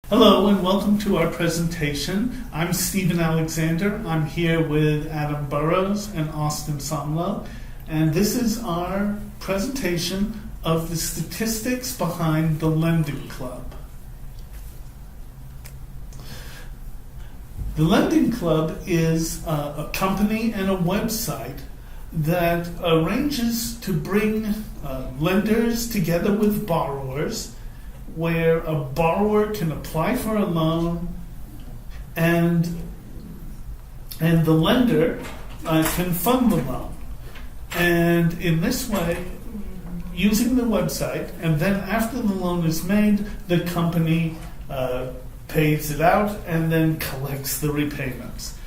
Hello and welcome to our presentation. I'm Stephen Alexander. I'm here with Adam Burrows and Austin Somlow, and this is our presentation of the statistics behind the Lending Club. The Lending Club is a company and a website that arranges to bring lenders together with borrowers, where a borrower can apply for a loan and the lender can fund the loan. And in this way, using the website, and then after the loan is made, the company pays it out and then collects the repayments.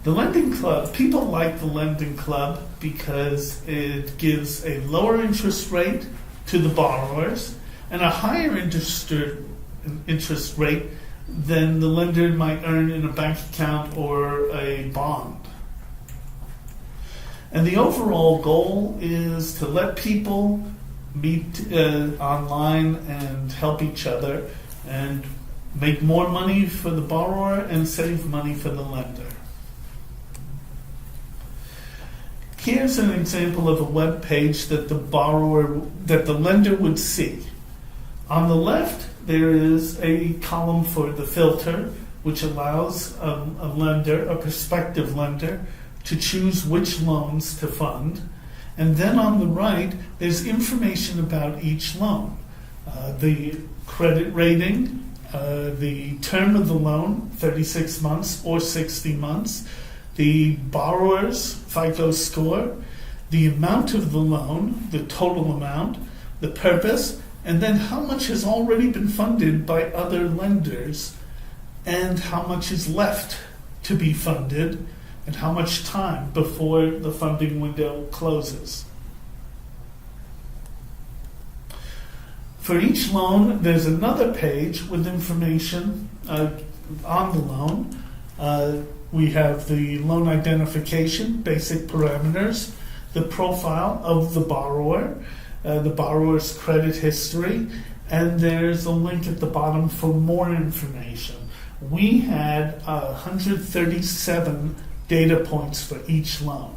The Lending Club, people like the Lending Club because it gives a lower interest rate to the borrowers and a higher interest rate than the lender might earn in a bank account or a bond. And the overall goal is to let people meet online and help each other and make more money for the borrower and save money for the lender. Here's an example of a web page that the lender would see. On the left, there is a column for the filter, which allows a prospective lender, to choose which loans to fund. And then on the right, there's information about each loan. The credit rating, the term of the loan, 36 months or 60 months, the borrower's FICO score, the amount of the loan, the total amount, the purpose, and then how much has already been funded by other lenders, and how much is left to be funded, and how much time before the funding window closes. For each loan, there's another page with information on the loan. We have the loan identification, basic parameters, the profile of the borrower's credit history, and there's a link at the bottom for more information. We had 137 data points for each loan.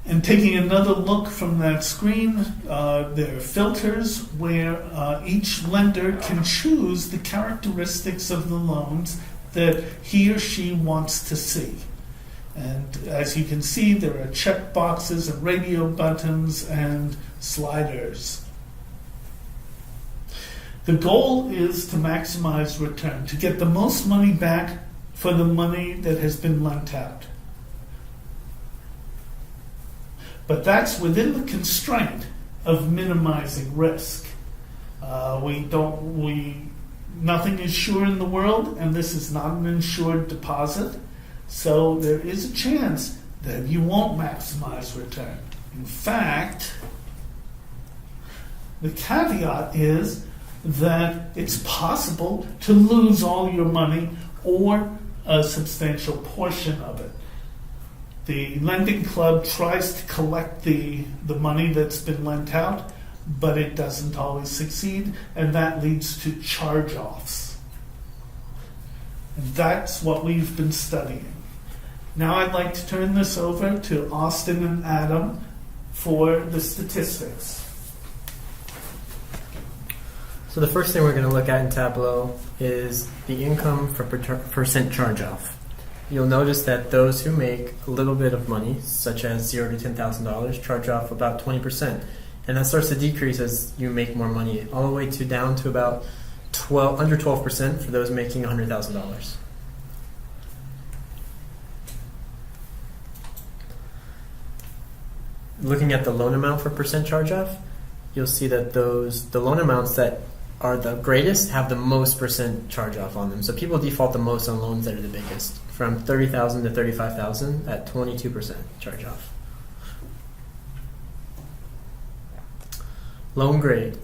And taking another look from that screen, there are filters where each lender can choose the characteristics of the loans that he or she wants to see. And as you can see, there are check boxes and radio buttons and sliders. The goal is to maximize return, to get the most money back for the money that has been lent out. But that's within the constraint of minimizing risk. Nothing is sure in the world, and this is not an insured deposit. So there is a chance that you won't maximize return. In fact, the caveat is that it's possible to lose all your money or a substantial portion of it. The Lending Club tries to collect the money that's been lent out, but it doesn't always succeed, and that leads to charge-offs. And that's what we've been studying. Now I'd like to turn this over to Austin and Adam for the statistics. So the first thing we're going to look at in Tableau is the income for percent charge-off. You'll notice that those who make a little bit of money, such as $0 to $10,000, charge off about 20%. And that starts to decrease as you make more money, all the way to down to about under 12% for those making $100,000. Looking at the loan amount for percent charge-off, you'll see that the loan amounts that are the greatest have the most percent charge-off on them. So people default the most on loans that are the biggest, from $30,000 to $35,000 at 22% charge-off. Loan grade.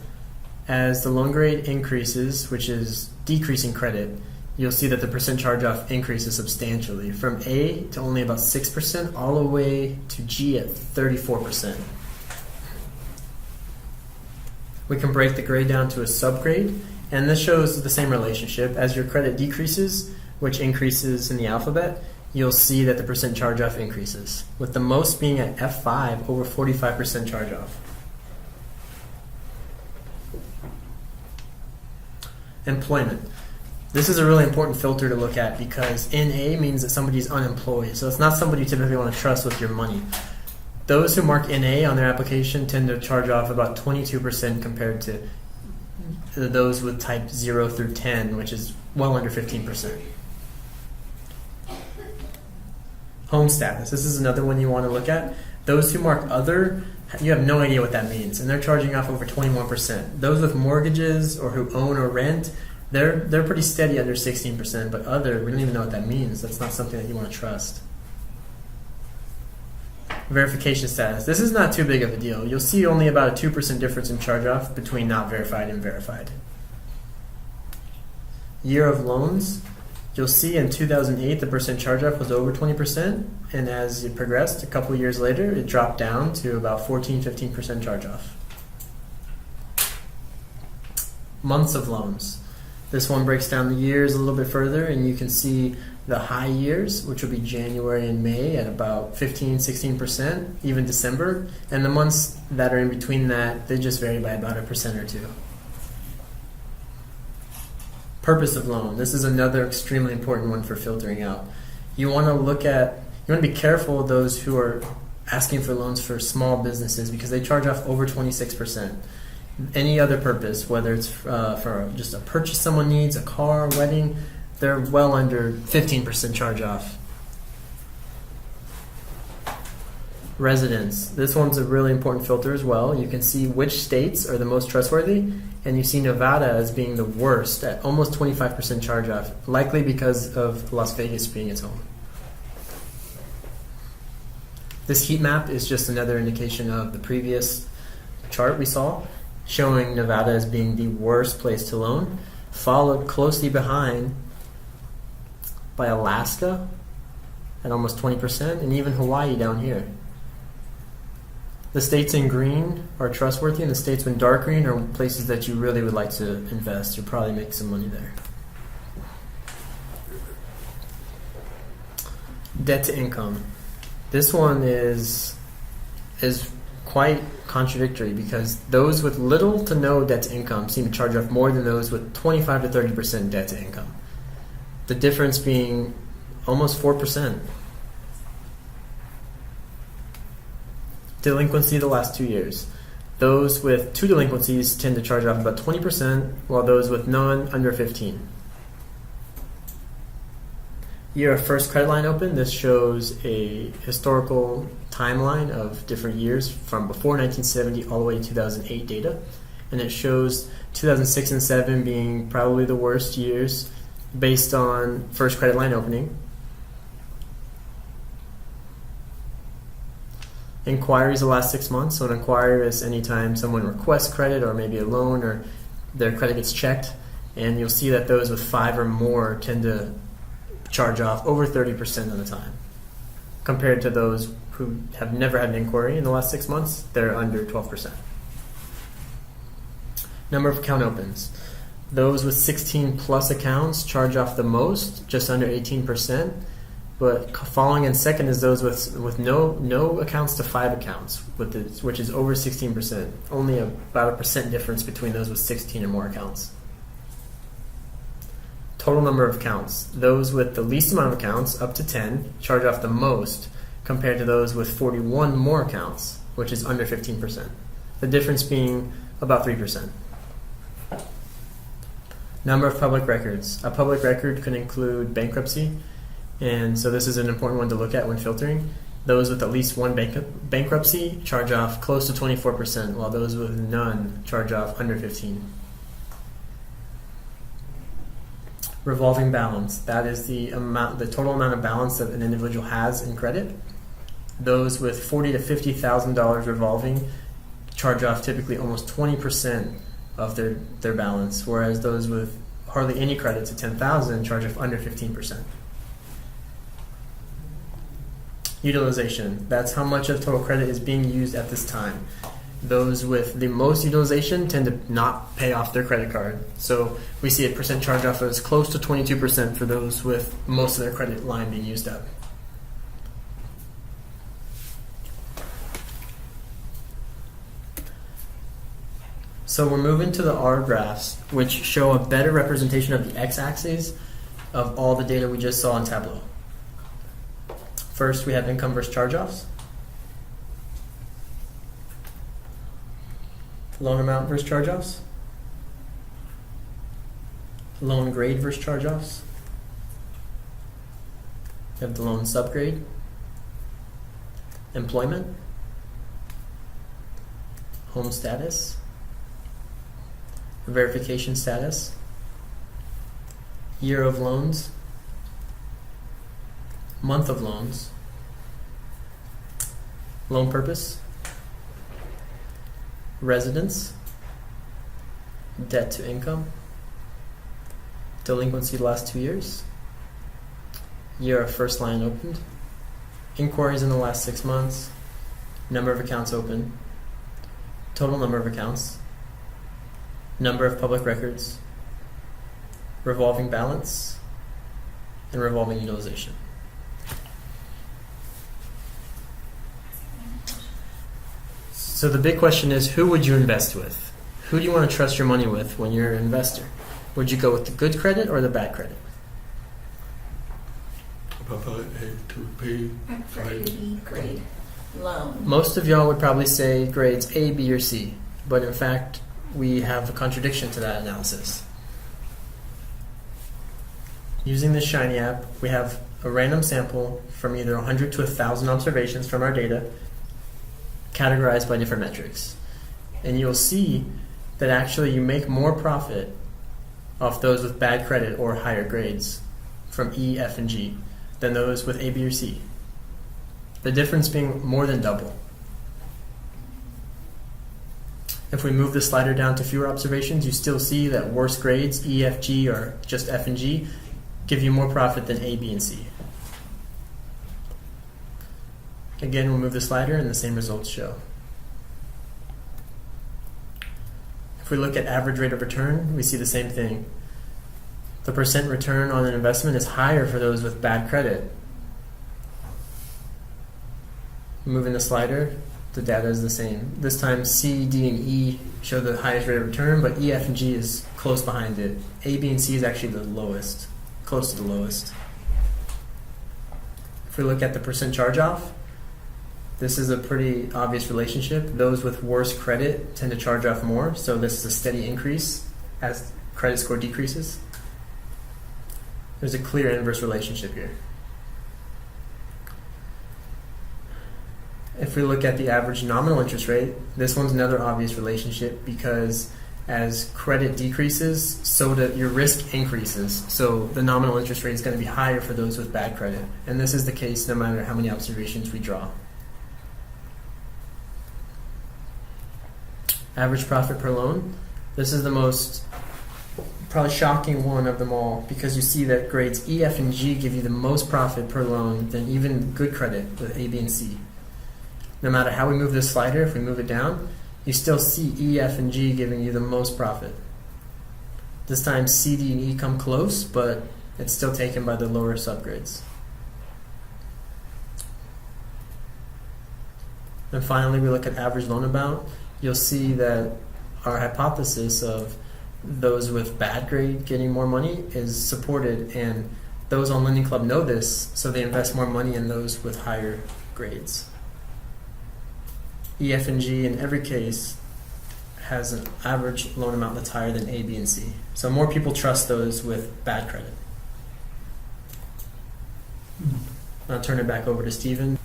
As the loan grade increases, which is decreasing credit, you'll see that the percent charge-off increases substantially, from A to only about 6% all the way to G at 34%. We can break the grade down to a subgrade, and this shows the same relationship. As your credit decreases, which increases in the alphabet, you'll see that the percent charge-off increases, with the most being at F5, over 45% charge-off. Employment. This is a really important filter to look at because NA means that somebody's unemployed. So it's not somebody you typically want to trust with your money. Those who mark NA on their application tend to charge off about 22% compared to those with type 0 through 10, which is well under 15%. Home status. This is another one you want to look at. Those who mark other, you have no idea what that means, and they're charging off over 21%. Those with mortgages or who own or rent, they're pretty steady under 16%, but other, we don't even know what that means. That's not something that you want to trust. Verification status. This is not too big of a deal. You'll see only about a 2% difference in charge-off between not verified and verified. Year of loans. You'll see in 2008 the percent charge-off was over 20%, and as it progressed, a couple years later, it dropped down to about 14-15% charge-off. Months of loans. This one breaks down the years a little bit further, and you can see the high years, which will be January and May, at about 15-16%, even December, and the months that are in between that, they just vary by about 1% or 2%. Purpose of loan. This is another extremely important one for filtering out. You want to be careful of those who are asking for loans for small businesses because they charge off over 26%. Any other purpose, whether it's for just a purchase someone needs, a car, a wedding, they're well under 15% charge off. Residence. This one's a really important filter as well. You can see which states are the most trustworthy, and you see Nevada as being the worst at almost 25% charge off, likely because of Las Vegas being its home. This heat map is just another indication of the previous chart we saw, showing Nevada as being the worst place to loan, followed closely behind by Alaska at almost 20%, and even Hawaii down here. The states in green are trustworthy, and the states in dark green are places that you really would like to invest. You'll probably make some money there. Debt to income. This one is quite contradictory because those with little to no debt to income seem to charge off more than those with 25 to 30% debt to income. The difference being almost 4%. Delinquency the last 2 years. Those with 2 delinquencies tend to charge off about 20%, while those with none under 15%. Year of first credit line open. This shows a historical timeline of different years from before 1970 all the way to 2008 data. And it shows 2006 and 2007 being probably the worst years based on first credit line opening. Inquiries the last 6 months. So an inquiry is anytime someone requests credit or maybe a loan or their credit gets checked. And you'll see that those with 5 or more tend to charge off over 30% of the time. Compared to those who have never had an inquiry in the last 6 months, they're under 12%. Number of account opens. Those with 16 plus accounts charge off the most, just under 18%. But following in second is those with no accounts to 5 accounts, which is over 16%. Only about a percent difference between those with 16 or more accounts. Total number of accounts. Those with the least amount of accounts, up to 10, charge off the most compared to those with 41 more accounts, which is under 15%. The difference being about 3%. Number of public records. A public record could include bankruptcy, and so this is an important one to look at when filtering. Those with at least one bankruptcy charge off close to 24%, while those with none charge off under 15%. Revolving balance. That is the total amount of balance that an individual has in credit. Those with $40,000 to $50,000 revolving charge off typically almost 20% of their balance, whereas those with hardly any credit to $10,000 charge off under 15%. Utilization. That's how much of total credit is being used at this time. those with the most utilization tend to not pay off their credit card. So we see a percent charge off as close to 22% for those with most of their credit line being used up. So we're moving to the R graphs, which show a better representation of the x-axis of all the data we just saw in Tableau. First, we have income versus charge-offs, loan amount versus charge-offs, loan grade versus charge-offs. We have the loan subgrade, employment, home status, verification status, year of loans, month of loans, loan purpose, residence, debt to income, delinquency the last 2 years, year of first line opened, inquiries in the last 6 months, number of accounts open, total number of accounts, number of public records, revolving balance, and revolving utilization. So the big question is, who would you invest with? Who do you want to trust your money with when you're an investor? Would you go with the good credit or the bad credit? To pay For A, B grade loan. Most of y'all would probably say grades A, B, or C, but in fact, we have a contradiction to that analysis. Using the Shiny app, we have a random sample from either 100 to 1,000 observations from our data, categorized by different metrics. And you'll see that actually you make more profit off those with bad credit or higher grades from E, F, and G than those with A, B, or C. The difference being more than double. If we move the slider down to fewer observations, you still see that worse grades, E, F, G, or just F and G, give you more profit than A, B, and C. Again, we'll move the slider and the same results show. If we look at average rate of return, we see the same thing. The percent return on an investment is higher for those with bad credit. Moving the slider, the data is the same. This time C, D, and E show the highest rate of return, but E, F, and G is close behind it. A, B, and C is actually the lowest, close to the lowest. If we look at the percent charge-off, this is a pretty obvious relationship. Those with worse credit tend to charge off more, so this is a steady increase as credit score decreases. There's a clear inverse relationship here. If we look at the average nominal interest rate, this one's another obvious relationship because as credit decreases, so your risk increases. So the nominal interest rate is going to be higher for those with bad credit. And this is the case no matter how many observations we draw. Average profit per loan. This is the most probably shocking one of them all because you see that grades E, F, and G give you the most profit per loan than even good credit with A, B, and C. No matter how we move this slider, if we move it down, you still see E, F, and G giving you the most profit. This time C, D, and E come close, but it's still taken by the lower subgrades. And finally, we look at average loan amount. You'll see that our hypothesis of those with bad grade getting more money is supported, and those on Lending Club know this, so they invest more money in those with higher grades. E, F, and G in every case has an average loan amount that's higher than A, B, and C. So more people trust those with bad credit. I'll turn it back over to Stephen.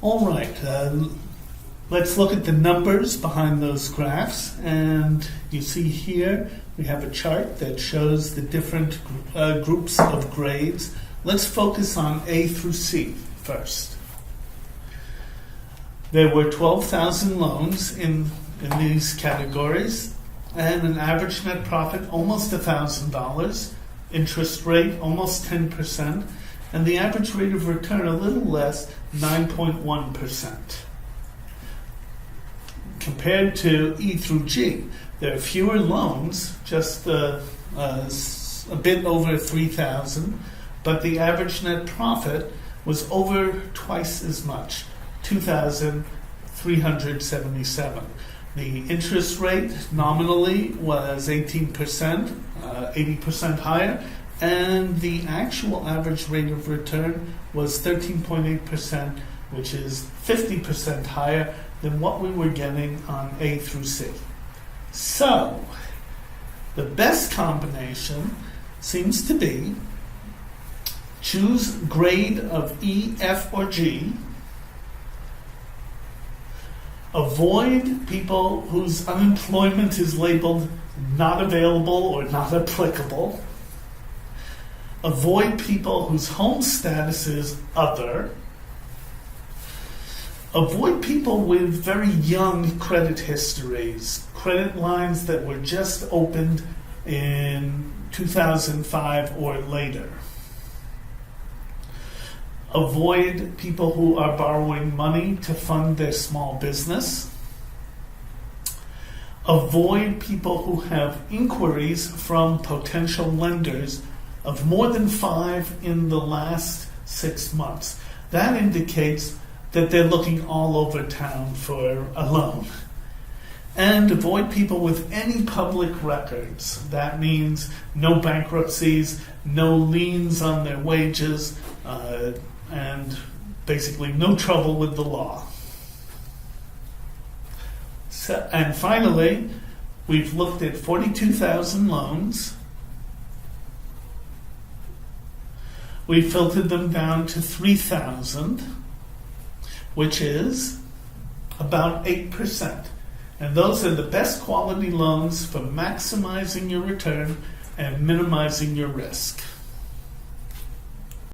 All right, let's look at the numbers behind those graphs. And you see here we have a chart that shows the different groups of grades. Let's focus on A through C first. There were 12,000 loans in these categories, and an average net profit almost $1,000, interest rate almost 10%, and the average rate of return a little less, 9.1%. Compared to E through G, there are fewer loans, just a bit over 3,000, but the average net profit was over twice as much, 2,377. The interest rate nominally was 18%, 80% higher, and the actual average rate of return was 13.8%, which is 50% higher than what we were getting on A through C. So, the best combination seems to be choose grade of E, F, or G. Avoid people whose unemployment is labeled not available or not applicable. Avoid people whose home status is other. Avoid people with very young credit histories, credit lines that were just opened in 2005 or later. Avoid people who are borrowing money to fund their small business. Avoid people who have inquiries from potential lenders of more than 5 in the last 6 months. That indicates that they're looking all over town for a loan. And avoid people with any public records. That means no bankruptcies, no liens on their wages, and basically no trouble with the law. So, and finally, we've looked at 42,000 loans. We filtered them down to 3,000, which is about 8%. And those are the best quality loans for maximizing your return and minimizing your risk.